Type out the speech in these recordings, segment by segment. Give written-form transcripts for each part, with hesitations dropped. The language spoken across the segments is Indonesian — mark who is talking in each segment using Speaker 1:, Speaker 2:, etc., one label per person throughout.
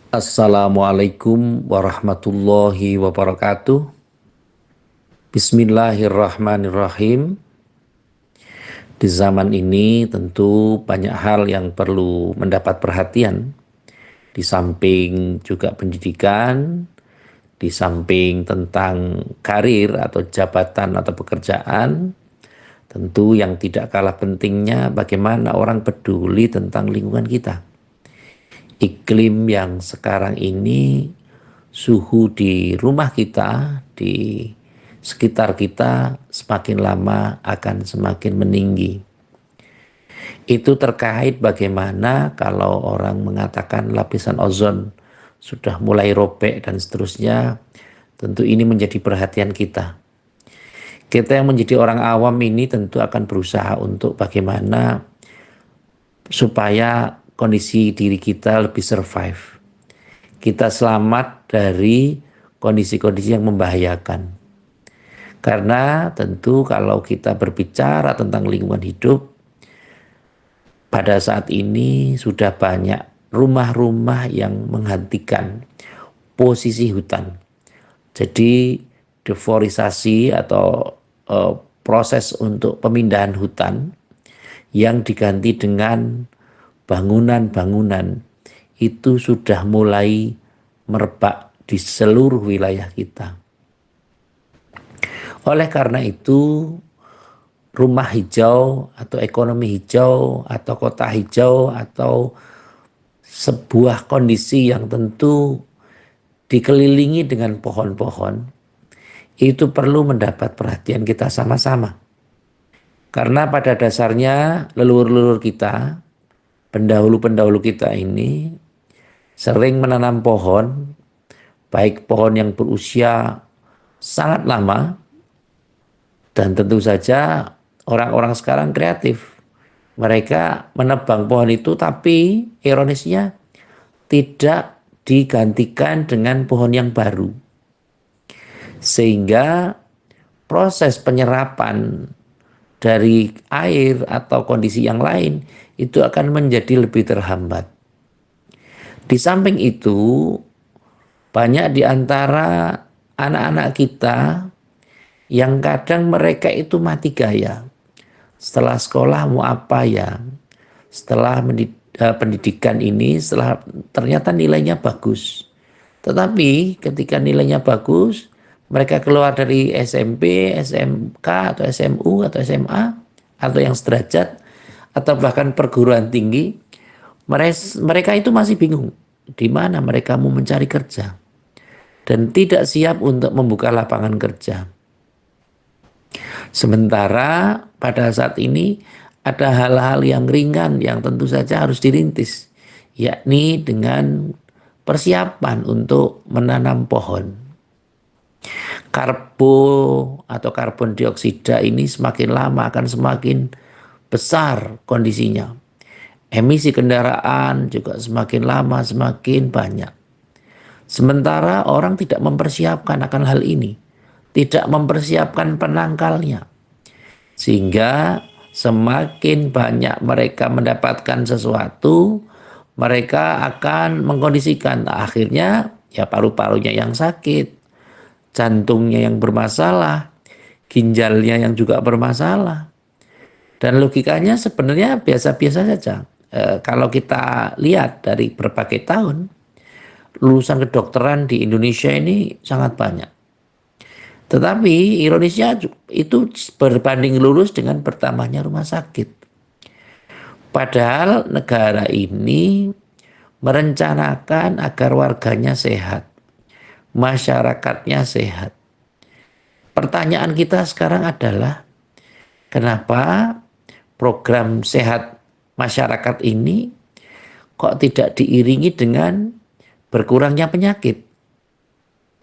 Speaker 1: Assalamualaikum warahmatullahi wabarakatuh. Bismillahirrahmanirrahim. Di zaman ini tentu banyak hal yang perlu mendapat perhatian. Di samping juga pendidikan, di samping tentang karir atau jabatan atau pekerjaan, tentu yang tidak kalah pentingnya bagaimana orang peduli tentang lingkungan kita. Iklim yang sekarang ini, suhu di rumah kita, di sekitar kita semakin lama akan semakin meninggi. Itu terkait bagaimana kalau orang mengatakan lapisan ozon sudah mulai robek dan seterusnya, tentu ini menjadi perhatian kita. Kita yang menjadi orang awam ini tentu akan berusaha untuk bagaimana supaya kondisi diri kita lebih survive. Kita selamat dari kondisi-kondisi yang membahayakan. Karena tentu kalau kita berbicara tentang lingkungan hidup, pada saat ini sudah banyak rumah-rumah yang menghentikan posisi hutan. Jadi deforestation atau proses untuk pemindahan hutan yang diganti dengan bangunan-bangunan itu sudah mulai merebak di seluruh wilayah kita. Oleh karena itu, rumah hijau atau ekonomi hijau atau kota hijau atau sebuah kondisi yang tentu dikelilingi dengan pohon-pohon itu perlu mendapat perhatian kita sama-sama. Karena pada dasarnya leluhur-leluhur kita, pendahulu-pendahulu kita ini sering menanam pohon, baik pohon yang berusia sangat lama, dan tentu saja orang-orang sekarang kreatif. Mereka menebang pohon itu, tapi ironisnya tidak digantikan dengan pohon yang baru. Sehingga proses penyerapan dari air atau kondisi yang lain itu akan menjadi lebih terhambat. Di samping itu, banyak di antara anak-anak kita yang kadang mereka itu mati gaya. Setelah sekolah mau apa ya? Setelah pendidikan ini, setelah ternyata nilainya bagus. Tetapi ketika nilainya bagus, mereka keluar dari SMP, SMK, atau SMU, atau SMA, atau yang sederajat, atau bahkan perguruan tinggi, mereka itu masih bingung di mana mereka mau mencari kerja dan tidak siap untuk membuka lapangan kerja. Sementara pada saat ini ada hal-hal yang ringan yang tentu saja harus dirintis, yakni dengan persiapan untuk menanam pohon. Karbo atau karbon dioksida ini semakin lama akan semakin besar kondisinya. Emisi kendaraan juga semakin lama semakin banyak. Sementara orang tidak mempersiapkan akan hal ini, tidak mempersiapkan penangkalnya. Sehingga semakin banyak mereka mendapatkan sesuatu, mereka akan mengkondisikan. Akhirnya ya paru-parunya yang sakit, jantungnya yang bermasalah, ginjalnya yang juga bermasalah. Dan logikanya sebenarnya biasa-biasa saja. Kalau kita lihat dari berbagai tahun, lulusan kedokteran di Indonesia ini sangat banyak. Tetapi ironisnya itu berbanding lurus dengan bertambahnya rumah sakit. Padahal negara ini merencanakan agar warganya sehat, masyarakatnya sehat. Pertanyaan kita sekarang adalah, kenapa program sehat masyarakat ini kok tidak diiringi dengan berkurangnya penyakit,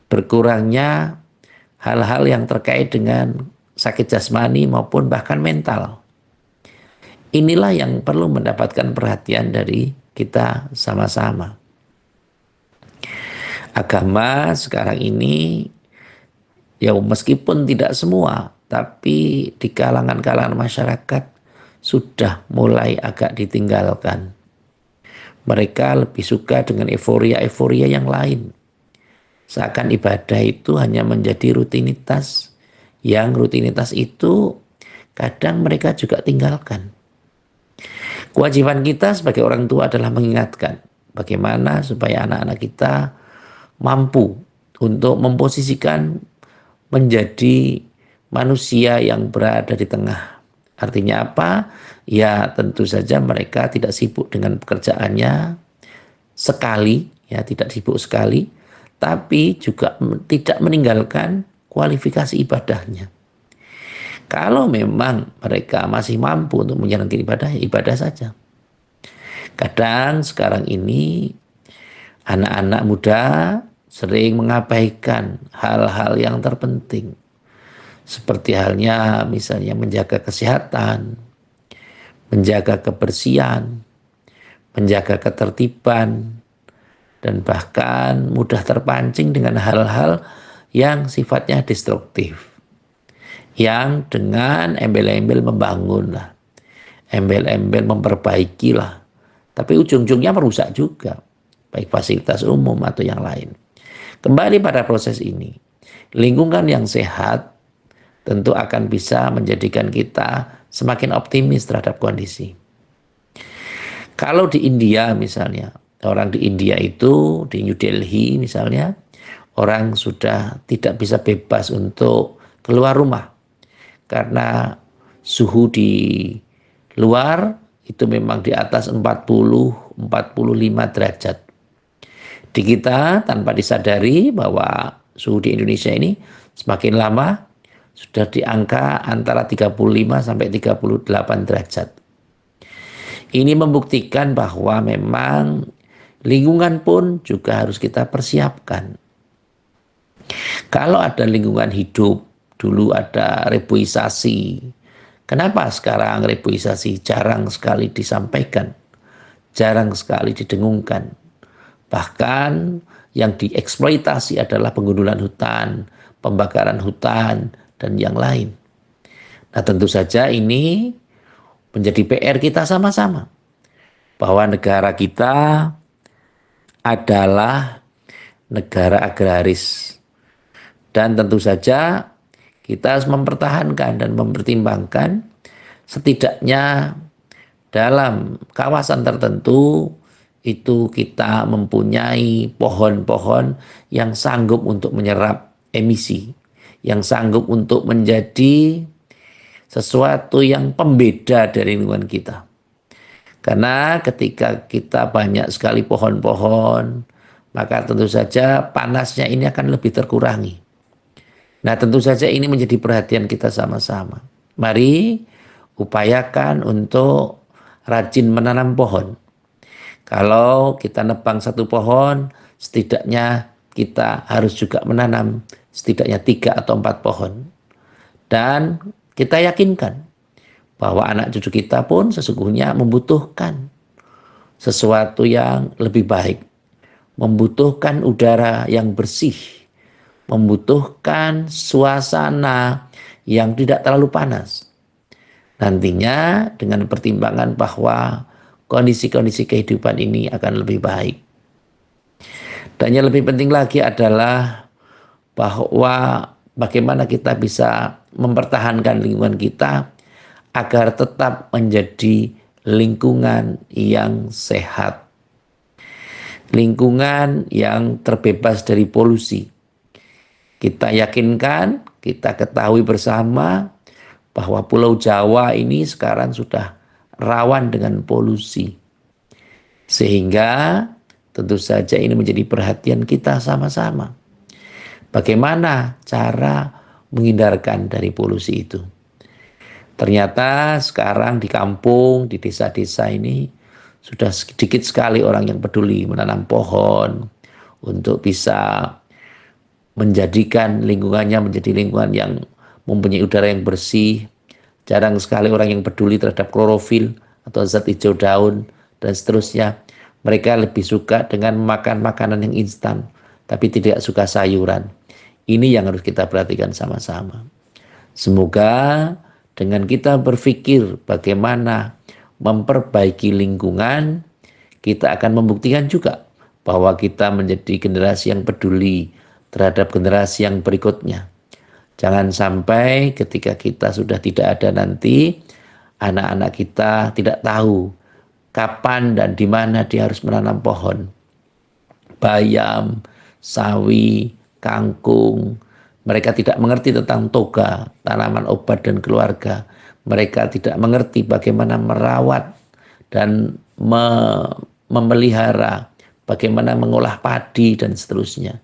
Speaker 1: berkurangnya hal-hal yang terkait dengan sakit jasmani maupun bahkan mental. Inilah yang perlu mendapatkan perhatian dari kita sama-sama. Agama sekarang ini, ya meskipun tidak semua, tapi di kalangan-kalangan masyarakat sudah mulai agak ditinggalkan. Mereka lebih suka dengan euforia-euforia yang lain. Seakan ibadah itu hanya menjadi rutinitas, yang rutinitas itu kadang mereka juga tinggalkan. Kewajiban kita sebagai orang tua adalah mengingatkan bagaimana supaya anak-anak kita mampu untuk memposisikan menjadi manusia yang berada di tengah. Artinya apa? Ya tentu saja mereka tidak sibuk dengan pekerjaannya sekali, ya tidak sibuk sekali, tapi juga tidak meninggalkan kualifikasi ibadahnya. Kalau memang mereka masih mampu untuk menjalankan ibadah, ya ibadah saja. Kadang sekarang ini anak-anak muda sering mengabaikan hal-hal yang terpenting. Seperti halnya misalnya menjaga kesehatan, menjaga kebersihan, menjaga ketertiban, dan bahkan mudah terpancing dengan hal-hal yang sifatnya destruktif. Yang dengan embel-embel membangun lah, embel-embel memperbaiki lah, tapi ujung-ujungnya merusak juga, baik fasilitas umum atau yang lain. Kembali pada proses ini, lingkungan yang sehat tentu akan bisa menjadikan kita semakin optimis terhadap kondisi. Kalau di India misalnya, orang di India itu, di New Delhi misalnya, orang sudah tidak bisa bebas untuk keluar rumah. Karena suhu di luar itu memang di atas 40-45 derajat. Di kita tanpa disadari bahwa suhu di Indonesia ini semakin lama sudah di angka antara 35 sampai 38 derajat. Ini membuktikan bahwa memang lingkungan pun juga harus kita persiapkan. Kalau ada lingkungan hidup, dulu ada reboisasi. Kenapa sekarang reboisasi jarang sekali disampaikan, jarang sekali didengungkan. Bahkan yang dieksploitasi adalah penggundulan hutan, pembakaran hutan, dan yang lain. Nah tentu saja ini menjadi PR kita sama-sama. Bahwa negara kita adalah negara agraris. Dan tentu saja kita harus mempertahankan dan mempertimbangkan setidaknya dalam kawasan tertentu itu kita mempunyai pohon-pohon yang sanggup untuk menyerap emisi, yang sanggup untuk menjadi sesuatu yang pembeda dari lingkungan kita. Karena ketika kita banyak sekali pohon-pohon, maka tentu saja panasnya ini akan lebih terkurangi. Nah tentu saja ini menjadi perhatian kita sama-sama. Mari upayakan untuk rajin menanam pohon. Kalau kita nebang satu pohon, setidaknya kita harus juga menanam setidaknya 3 atau 4 pohon. Dan kita yakinkan bahwa anak cucu kita pun sesungguhnya membutuhkan sesuatu yang lebih baik. Membutuhkan udara yang bersih, membutuhkan suasana yang tidak terlalu panas. Nantinya dengan pertimbangan bahwa kondisi-kondisi kehidupan ini akan lebih baik. Dan yang lebih penting lagi adalah bahwa bagaimana kita bisa mempertahankan lingkungan kita agar tetap menjadi lingkungan yang sehat. Lingkungan yang terbebas dari polusi. Kita yakinkan, kita ketahui bersama bahwa Pulau Jawa ini sekarang sudah rawan dengan polusi. Sehingga tentu saja ini menjadi perhatian kita sama-sama. Bagaimana cara menghindarkan dari polusi itu? Ternyata sekarang di kampung, di desa-desa ini sudah sedikit sekali orang yang peduli menanam pohon untuk bisa menjadikan lingkungannya menjadi lingkungan yang mempunyai udara yang bersih. Jarang sekali orang yang peduli terhadap klorofil atau zat hijau daun dan seterusnya. Mereka lebih suka dengan makan makanan yang instan, tapi tidak suka sayuran. Ini yang harus kita perhatikan sama-sama. Semoga dengan kita berpikir bagaimana memperbaiki lingkungan, kita akan membuktikan juga bahwa kita menjadi generasi yang peduli terhadap generasi yang berikutnya. Jangan sampai ketika kita sudah tidak ada nanti, anak-anak kita tidak tahu kapan dan di mana dia harus menanam pohon. Bayam, sawi, kangkung. Mereka tidak mengerti tentang toga, tanaman obat dan keluarga. Mereka tidak mengerti bagaimana merawat dan memelihara, bagaimana mengolah padi dan seterusnya.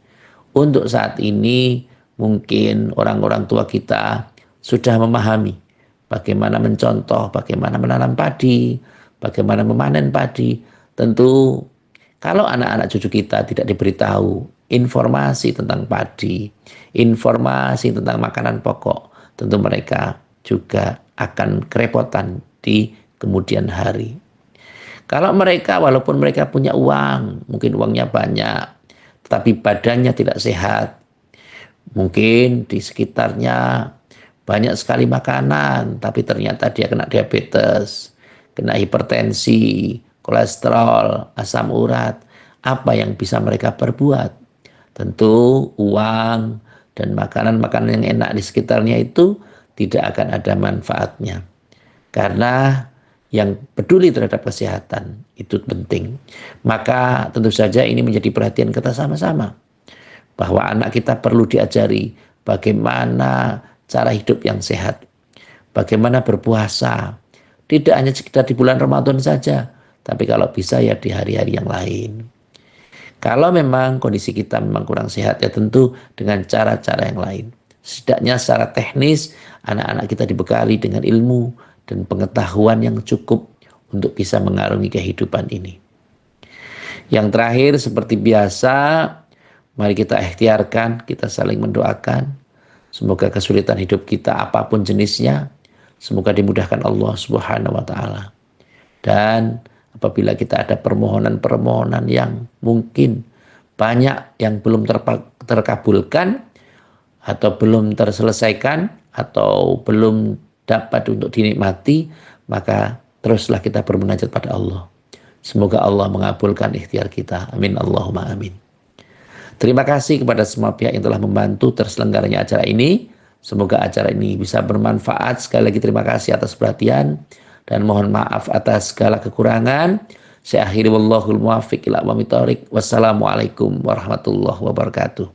Speaker 1: Untuk saat ini mungkin orang-orang tua kita sudah memahami bagaimana mencontoh, bagaimana menanam padi, bagaimana memanen padi. Tentu kalau anak-anak cucu kita tidak diberitahu informasi tentang padi, informasi tentang makanan pokok, tentu mereka juga akan kerepotan di kemudian hari. Kalau mereka, walaupun mereka punya uang, mungkin uangnya banyak, tetapi badannya tidak sehat, mungkin di sekitarnya banyak sekali makanan, tapi ternyata dia kena diabetes, kena hipertensi, kolesterol, asam urat. Apa yang bisa mereka perbuat? Tentu uang dan makanan-makanan yang enak di sekitarnya itu tidak akan ada manfaatnya. Karena yang peduli terhadap kesehatan itu penting. Maka tentu saja ini menjadi perhatian kita sama-sama. Bahwa anak kita perlu diajari bagaimana cara hidup yang sehat. Bagaimana berpuasa. Tidak hanya sekedar di bulan Ramadan saja. Tapi kalau bisa ya di hari-hari yang lain. Kalau memang kondisi kita memang kurang sehat, ya tentu dengan cara-cara yang lain. Setidaknya secara teknis, anak-anak kita dibekali dengan ilmu dan pengetahuan yang cukup untuk bisa mengarungi kehidupan ini. Yang terakhir, seperti biasa, mari kita ikhtiarkan, kita saling mendoakan. Semoga kesulitan hidup kita apapun jenisnya, semoga dimudahkan Allah Subhanahu wa Ta'ala. Dan apabila kita ada permohonan-permohonan yang mungkin banyak yang belum terkabulkan atau belum terselesaikan atau belum dapat untuk dinikmati, maka teruslah kita bermunajat pada Allah. Semoga Allah mengabulkan ikhtiar kita. Amin Allahumma amin. Terima kasih kepada semua pihak yang telah membantu terselenggaranya acara ini. Semoga acara ini bisa bermanfaat. Sekali lagi terima kasih atas perhatian. Dan mohon maaf atas segala kekurangan. Saya akhiri wallahul muwaffiq ila aqwamit thoriq. Wassalamualaikum warahmatullahi wabarakatuh.